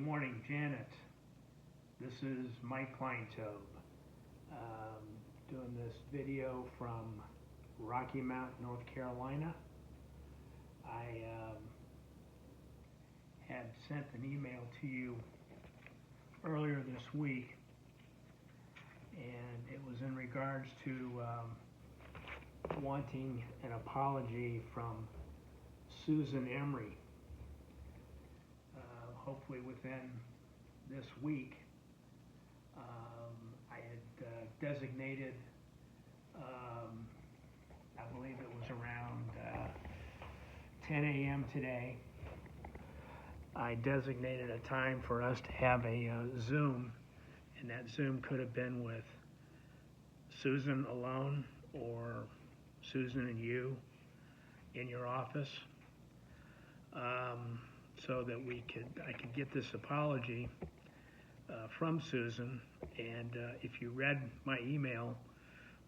morning, Janet. This is Mike Klinetobe. Doing this video from Rocky Mount, North Carolina. I had sent an email to you earlier this week, and it was in regards to wanting an apology from Susan Emery. Hopefully within this week. I had designated, I believe it was around 10 a.m. today, I designated a time for us to have a Zoom, and that Zoom could have been with Susan alone or Susan and you in your office. So that I could get this apology from Susan, and if you read my email,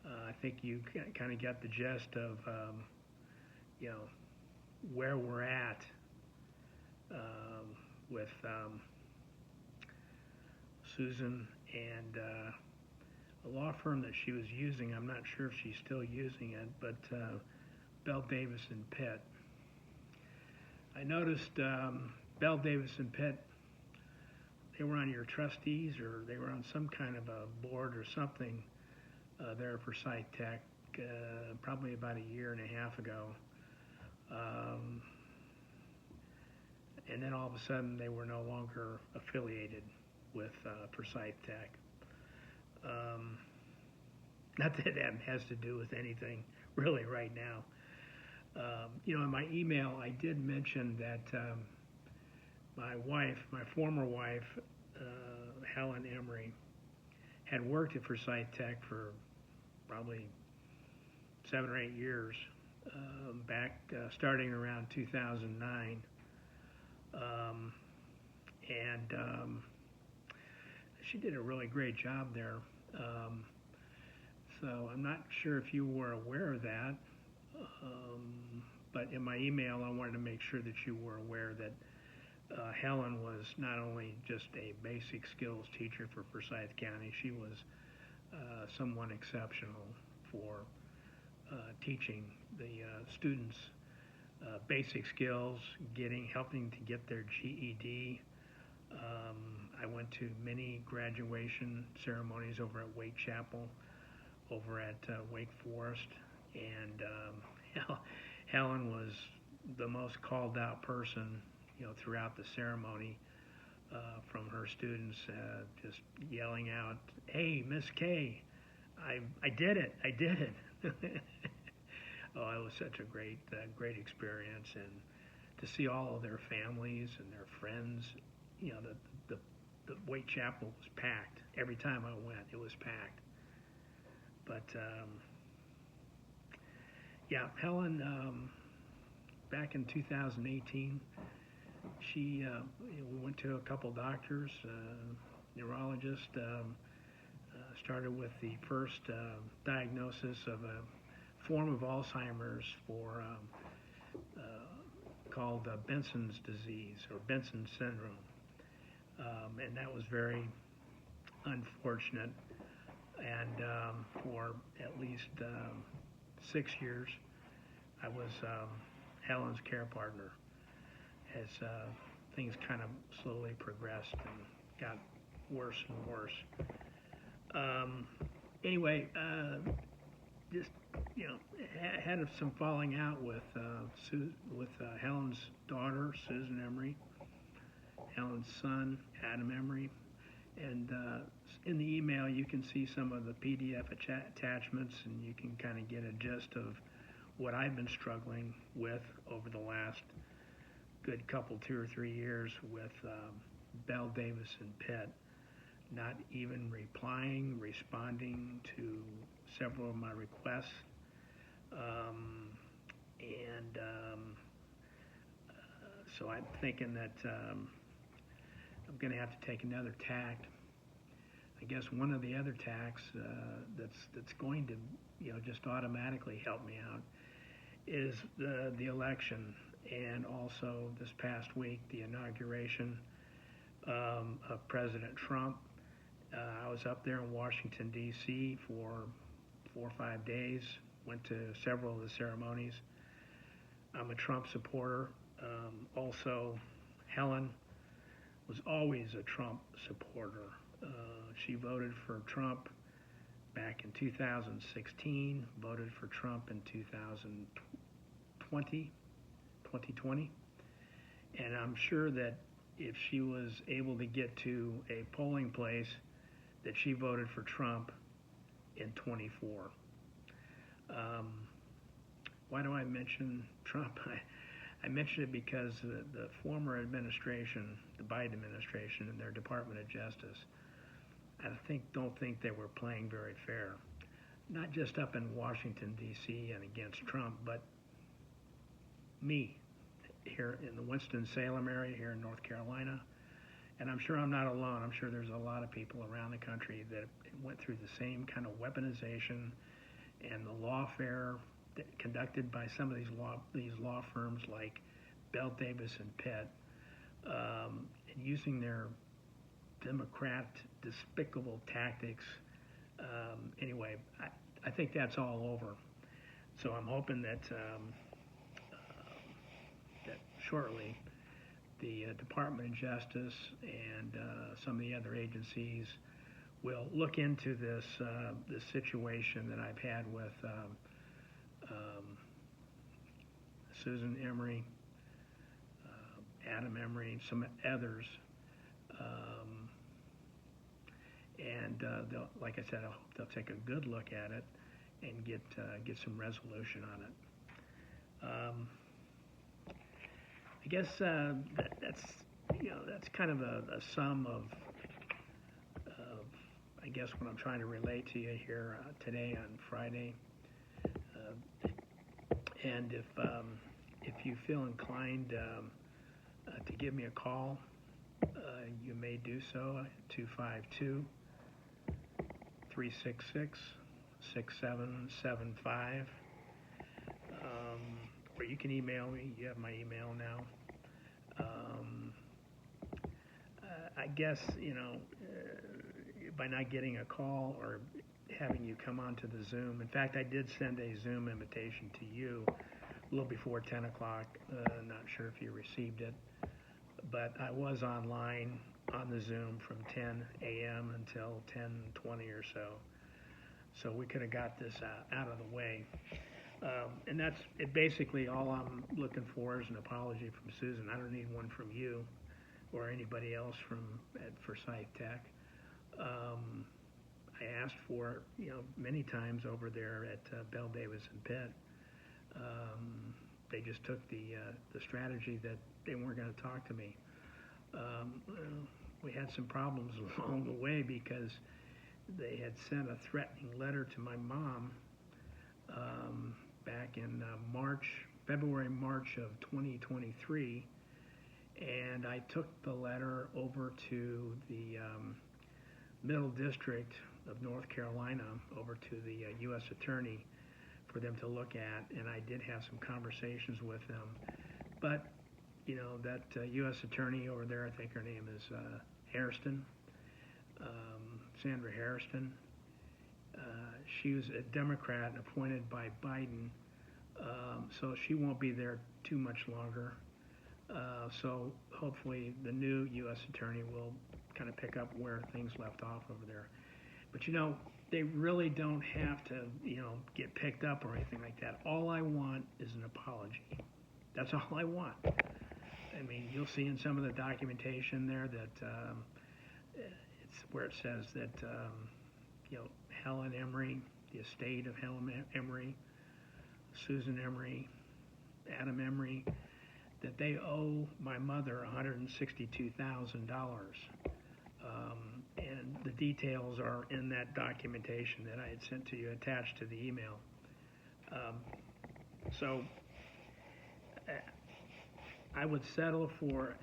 I think you kind of got the gist of where we're at with Susan and a law firm that she was using. I'm not sure if she's still using it, but Bell Davis Pitt. I noticed Bell Davis Pitt, they were on your trustees, or they were on some kind of a board or something there at Forsyth Tech probably about a year and a half ago. And then all of a sudden they were no longer affiliated with Forsyth Tech. Not that that has to do with anything really right now. In my email, I did mention that my former wife, Helen Emery, had worked at Forsyth Tech for probably 7 or 8 years, starting around 2009. She did a really great job there. So I'm not sure if you were aware of that. But in my email, I wanted to make sure that you were aware that Helen was not only just a basic skills teacher for Forsyth County, she was someone exceptional for teaching the students basic skills, helping to get their GED. I went to many graduation ceremonies over at Wake Chapel, over at Wake Forest, and Helen was the most called out person, throughout the ceremony, from her students, just yelling out, "Hey, Miss K, I did it, I did it." Oh, it was such a great experience, and to see all of their families and their friends, the Wake Chapel was packed. Every time I went, it was packed. But Helen, back in 2018, we went to a couple doctors, neurologist, started with the first diagnosis of a form of Alzheimer's called Benson's disease, or Benson syndrome. And that was very unfortunate. And for at least 6 years, I was Helen's care partner as things kind of slowly progressed and got worse and worse. Anyway, just had some falling out with Helen's daughter, Susan Emery, Helen's son, Adam Emery, and in the email you can see some of the PDF attachments, and you can kind of get a gist of what I've been struggling with over the last good couple, 2 or 3 years with Bell Davis Pitt, not even responding to several of my requests, so I'm thinking that I'm going to have to take another tack. I guess one of the other tacks that's going to just automatically help me out is the election, and also this past week the inauguration of President Trump. I was up there in Washington, D.C. for 4 or 5 days, went to several of the ceremonies. I'm a Trump supporter. Also, Helen was always a Trump supporter. She voted for Trump back in 2016, voted for Trump in 2020, and I'm sure that if she was able to get to a polling place, that she voted for Trump in 24. Why do I mention Trump? I mention it because the former administration, the Biden administration, and their Department of Justice, don't think they were playing very fair. Not just up in Washington, D.C. and against Trump, but me here in the Winston-Salem area here in North Carolina. And I'm sure I'm not alone. I'm sure there's a lot of people around the country that went through the same kind of weaponization and the lawfare conducted by some of these law firms like Bell Davis and Pitt, and using their Democrat despicable tactics. Anyway, I think that's all over. So I'm hoping that that shortly the Department of Justice and some of the other agencies will look into this situation that I've had with Susan Emery, Adam Emery, some others, and like I said, I hope they'll take a good look at it and get some resolution on it. I guess that's kind of a sum of I guess what I'm trying to relate to you here today on Friday. And if you feel inclined to give me a call, you may do so at 252-366-6775. Or you can email me. You have my email now. I guess, by not getting a call or having you come onto the Zoom. In fact, I did send a Zoom invitation to you a little before 10 o'clock. Not sure if you received it. But I was online on the Zoom from 10 a.m. until 10:20 or so. So we could have got this out of the way. And that's it. Basically, all I'm looking for is an apology from Susan. I don't need one from you or anybody else at Forsyth Tech. I asked for it, many times over there at Bell Davis and Pitt. They just took the strategy that they weren't going to talk to me. We had some problems along the way because they had sent a threatening letter to my mom back in February, March of 2023, and I took the letter over to the Middle District of North Carolina, over to the U.S. Attorney for them to look at, and I did have some conversations with them. But, that U.S. Attorney over there, I think her name is Hairston, Sandra Hairston. She was a Democrat appointed by Biden, so she won't be there too much longer. So hopefully the new U.S. Attorney will kind of pick up where things left off over there. But they really don't have to, get picked up or anything like that. All I want is an apology. That's all I want. I mean, you'll see in some of the documentation there that it's where it says that, Helen Emery, the estate of Helen Emery, Susan Emery, Adam Emery, that they owe my mother $162,000. And the details are in that documentation that I had sent to you, attached to the email. So I would settle for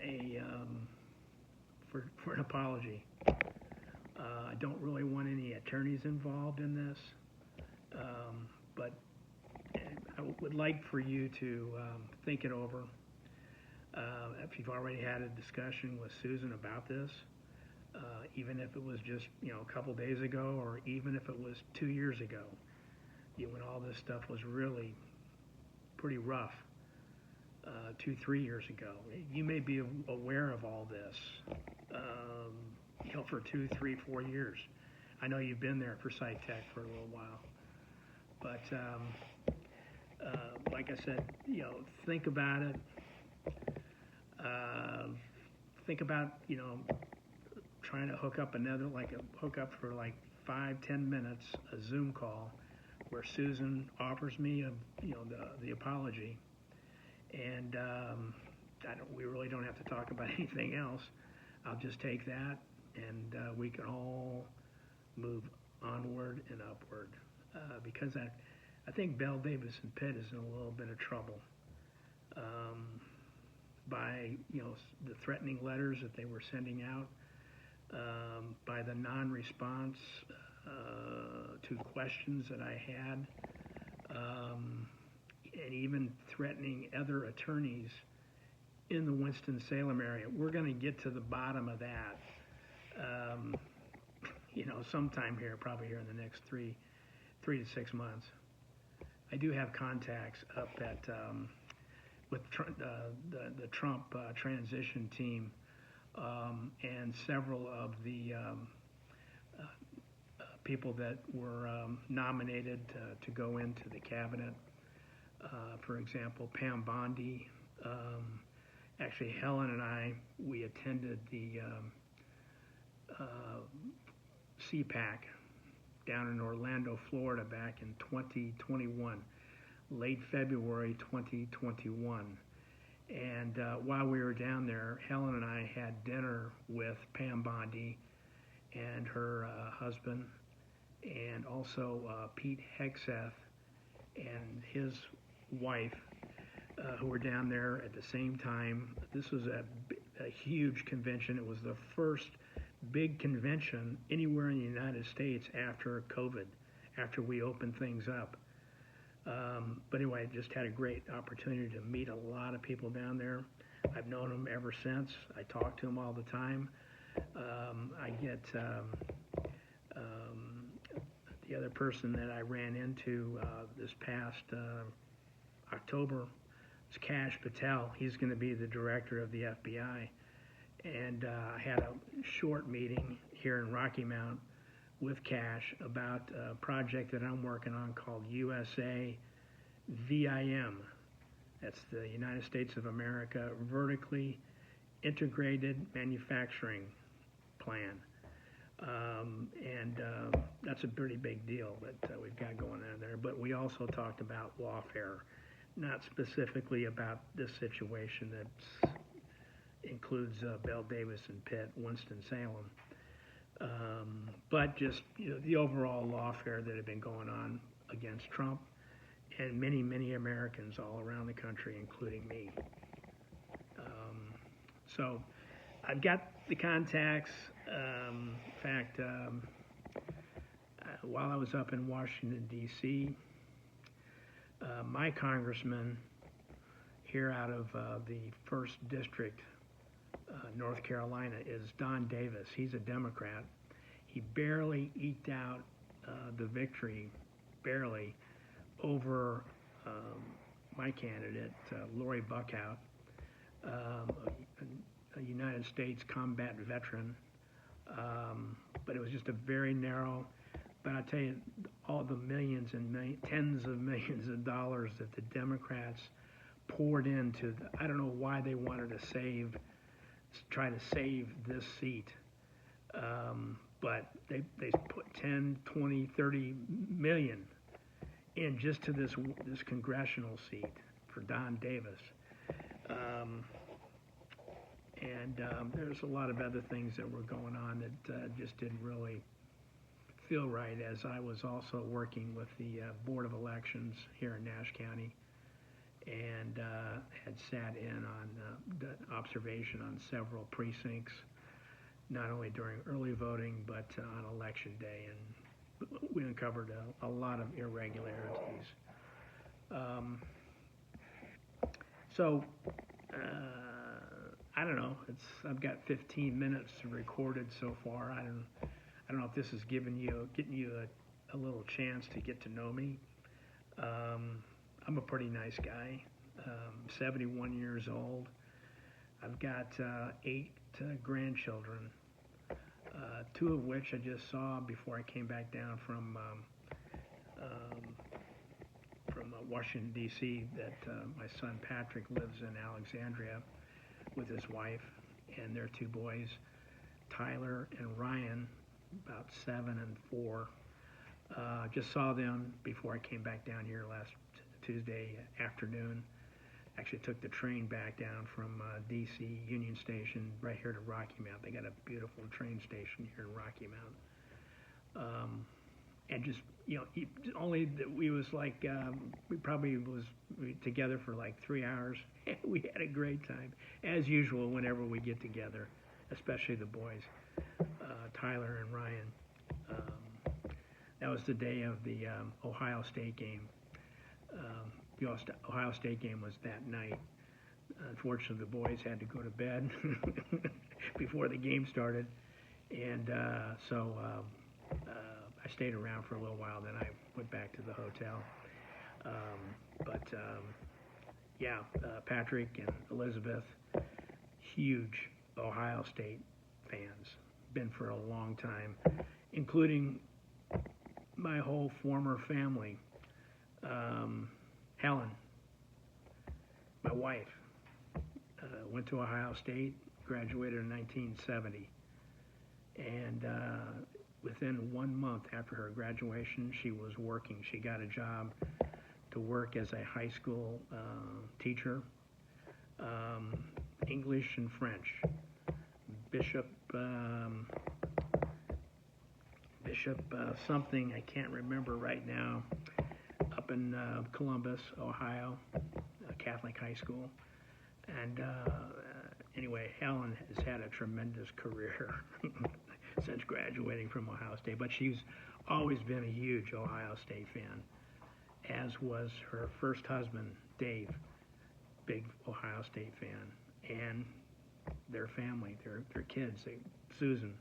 for an apology. I don't really want any attorneys involved in this, but I would like for you to think it over. If you've already had a discussion with Susan about this, even if it was just a couple days ago, or even if it was 2 years ago, when all this stuff was really pretty rough, 2-3 years ago, you may be aware of all this, for 2, 3, 4 years. I know you've been there for Forsyth Tech for a little while, but like I said, think about it. Think about trying to hook up for like 5-10 minutes, a Zoom call, where Susan offers me the apology, and we really don't have to talk about anything else. I'll just take that, and we can all move onward and upward, because I think Bell Davis Pitt is in a little bit of trouble by the threatening letters that they were sending out, by the non-response to questions that I had, and even threatening other attorneys in the Winston-Salem area. We're going to get to the bottom of that, sometime here, probably here in the next 3 to 6 months. I do have contacts up at with the Trump transition team, and several of the people that were nominated to go into the cabinet. For example, Pam Bondi. Actually, Helen and I, we attended the CPAC down in Orlando, Florida, back in 2021, late February 2021. And while we were down there, Helen and I had dinner with Pam Bondi and her husband, and also Pete Hegseth and his wife, who were down there at the same time. This was a huge convention. It was the first big convention anywhere in the United States after COVID, after we opened things up. But anyway, I just had a great opportunity to meet a lot of people down there. I've known them ever since. I talk to them all the time. I get the other person that I ran into this past October is Kash Patel. He's going to be the director of the FBI. And I had a short meeting here in Rocky Mount with Kash about a project that I'm working on called USA VIM. That's the United States of America Vertically Integrated Manufacturing Plan. That's a pretty big deal that we've got going on there. But we also talked about lawfare, not specifically about this situation that includes Bell Davis Pitt, Winston-Salem, but just the overall lawfare that had been going on against Trump and many, many Americans all around the country, including me. So I've got the contacts. In fact, while I was up in Washington, D.C., my congressman here out of the 1st District, North Carolina, is Don Davis. He's a Democrat. He barely eked out the victory, barely, over my candidate, Lori Buckout, a United States combat veteran. But it was just a very narrow, but I tell you, all the millions and tens of millions of dollars that the Democrats poured into, I don't know why they wanted to try to save this seat. But they put 10, 20, 30 million in just to this congressional seat for Don Davis. There's a lot of other things that were going on that just didn't really feel right, as I was also working with the Board of Elections here in Nash County, and had sat in on the observation on several precincts, not only during early voting, but on election day, and we uncovered a lot of irregularities. I don't know. I've got 15 minutes recorded so far. I don't know if this is getting you a little chance to get to know me. I'm a pretty nice guy. 71 years old. I've got 8 grandchildren, 2 of which I just saw before I came back down from Washington, D.C., that my son Patrick lives in Alexandria with his wife and their 2 boys, Tyler and Ryan, about 7 and 4. Just saw them before I came back down here last Tuesday afternoon. Actually took the train back down from D.C. Union Station right here to Rocky Mount. They got a beautiful train station here in Rocky Mount. And just, only that we was like, we probably was together for like 3 hours. We had a great time, as usual, whenever we get together, especially the boys, Tyler and Ryan. That was the day of the Ohio State game. The Ohio State game was that night. Unfortunately, the boys had to go to bed before the game started, and so I stayed around for a little while. Then I went back to the hotel. Patrick and Elizabeth, huge Ohio State fans, been for a long time, including my whole former family. Helen, my wife, went to Ohio State, graduated in 1970, and within 1 month after her graduation, she was working. She got a job to work as a high school teacher, English and French. Bishop something, I can't remember right now, up in Columbus, Ohio, a Catholic high school. And anyway, Helen has had a tremendous career since graduating from Ohio State, but she's always been a huge Ohio State fan, as was her first husband, Dave, big Ohio State fan, and their family, their kids, Susan.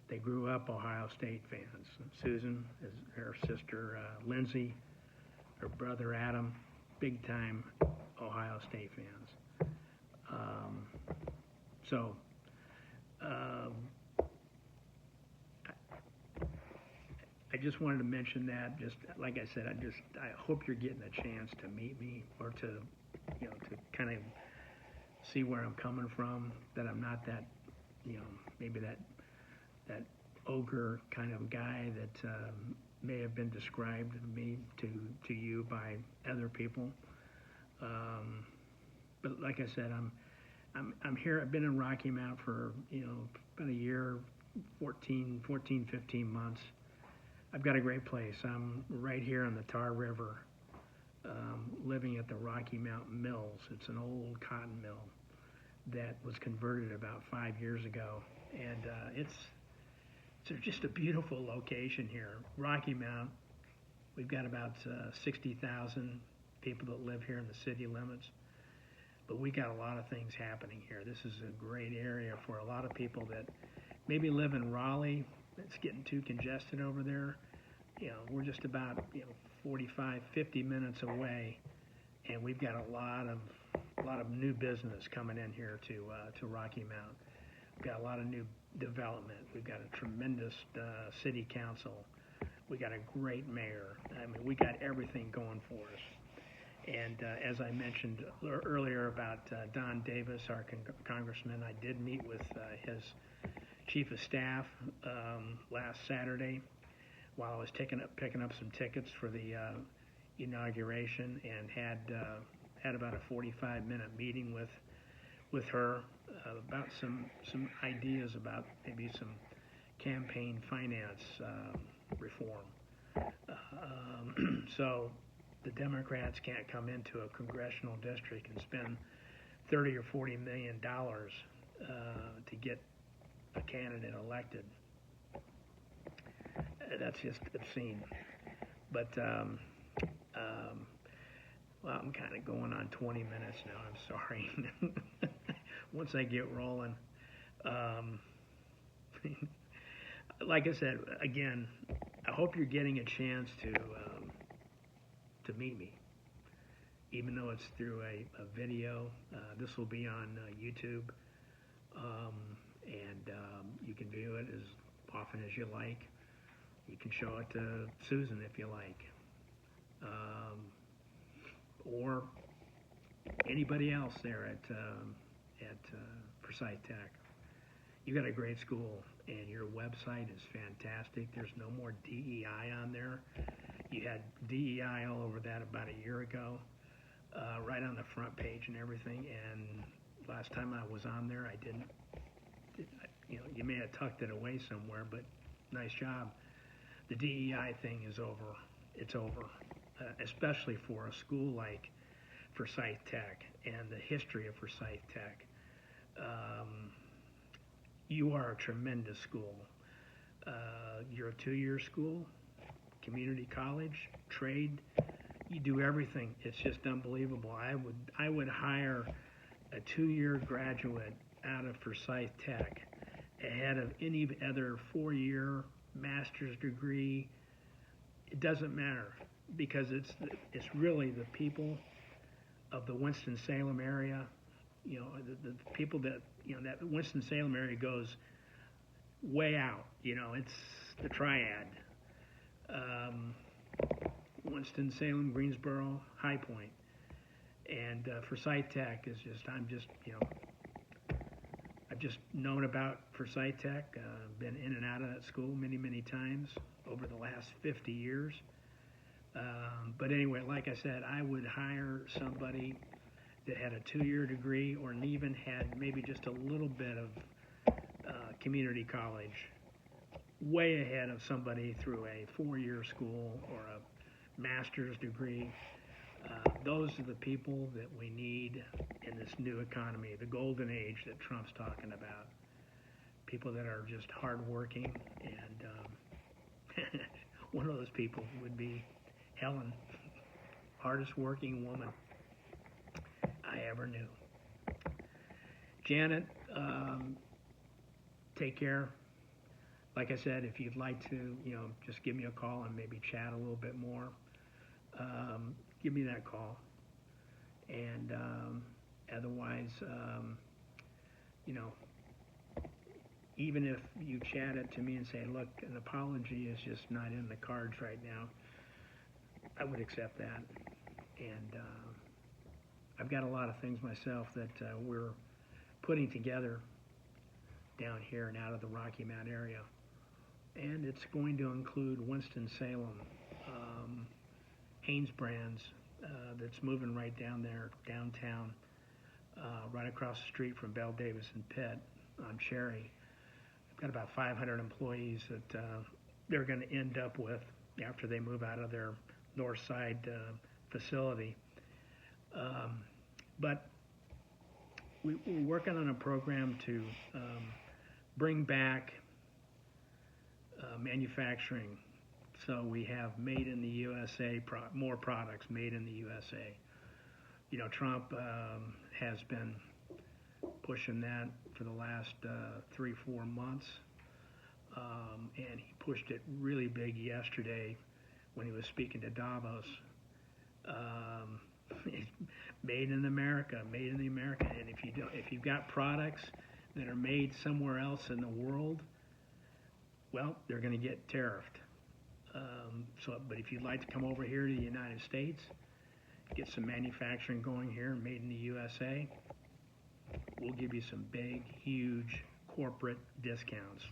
They grew up Ohio State fans. Susan is her sister Lindsay, her brother Adam, big time Ohio State fans. I just wanted to mention that. Just like I said, I hope you're getting a chance to meet me, or to kind of see where I'm coming from. That I'm not that, maybe that ogre kind of guy that may have been described to me to you by other people. But like I said, I'm here. I've been in Rocky Mount for about a year, 15 months. I've got a great place. I'm right here on the Tar River, living at the Rocky Mountain Mills. It's an old cotton mill that was converted about 5 years ago, and it's just a beautiful location here. Rocky Mount, we've got about 60,000 people that live here in the city limits, but we got a lot of things happening here. This is a great area for a lot of people that maybe live in Raleigh. It's getting too congested over there. We're just about 45, 50 minutes away, and we've got a lot of new business coming in here to Rocky Mount. We've got a lot of new development. We've got a tremendous city council. We got a great mayor. I mean, we got everything going for us. And as I mentioned earlier about Don Davis, our congressman, I did meet with his chief of staff last Saturday while I was picking up some tickets for the inauguration, and had about a 45-minute meeting with her about some ideas about maybe some campaign finance reform. So the Democrats can't come into a congressional district and spend $30 or $40 million to get a candidate elected. That's just obscene. But well, I'm kind of going on 20 minutes now. I'm sorry. once I get rolling, um, like I said, again, I hope you're getting a chance to meet me, even though it's through a video. This will be on YouTube, and you can view it as often as you like. You can show it to Susan if you like, or anybody else there at Forsyth Tech. You got a great school, and your website is fantastic. There's no more DEI on there. You had DEI all over that about a year ago, right on the front page and everything. And last time I was on there, I didn't. You may have tucked it away somewhere, but nice job. The DEI thing is over. It's over, especially for a school like Forsyth Tech and the history of Forsyth Tech. You are a tremendous school. You're a 2-year school, community college, trade. You do everything. It's just unbelievable. I would hire a 2-year graduate out of Forsyth Tech ahead of any other 4-year master's degree. It doesn't matter, because it's really the people of the Winston-Salem area. The people that that Winston-Salem area goes way out. It's the triad. Winston-Salem, Greensboro, High Point, and Forsyth Tech is just. I've just known about Forsyth Tech. Been in and out of that school many, many times over the last 50 years. But anyway, like I said, I would hire somebody that had a 2-year degree, or even had maybe just a little bit of community college, way ahead of somebody through a 4-year school or a master's degree. Those are the people that we need in this new economy, the golden age that Trump's talking about. People that are just hardworking, and one of those people would be Helen, hardest working woman I ever knew. Janet, take care. Like I said, if you'd like to, just give me a call and maybe chat a little bit more. Give me that call. And otherwise, even if you chat it to me and say, look, an apology is just not in the cards right now, I would accept that. And I've got a lot of things myself that we're putting together down here and out of the Rocky Mount area. And it's going to include Winston-Salem, Hanes Brands, that's moving right down there, downtown, right across the street from Bell Davis Pitt on Cherry. I've got about 500 employees that they're going to end up with after they move out of their north side facility. But we're working on a program to bring back manufacturing. So we have made in the USA, more products made in the USA. Trump has been pushing that for the last 3-4 months. And he pushed it really big yesterday when he was speaking to Davos. Made in America, made in the America. And if you've got products that are made somewhere else in the world, well, they're going to get tariffed. But if you'd like to come over here to the United States, get some manufacturing going here, made in the USA, we'll give you some big, huge corporate discounts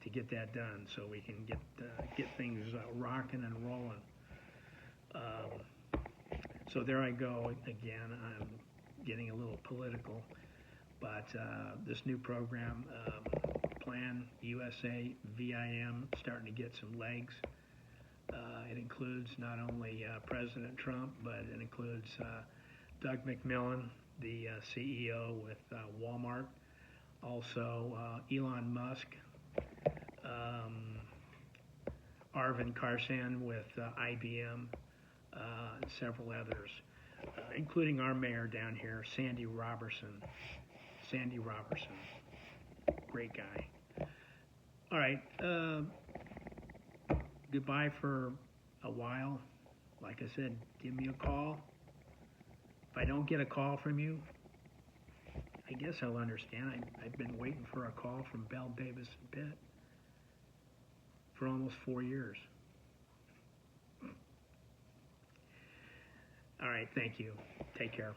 to get that done, so we can get things rocking and rolling. So there I go again. I'm getting a little political, but this new program, Plan USA VIM, starting to get some legs. It includes not only President Trump, but it includes Doug McMillon, the CEO with Walmart, also Elon Musk, Arvind Karsan with IBM, and several others, including our mayor down here, Sandy Robertson. Sandy Robertson. Great guy. All right. Goodbye for a while. Like I said, give me a call. If I don't get a call from you, I guess I'll understand. I've been waiting for a call from Bell Davis Pitt for almost 4 years. All right, thank you. Take care.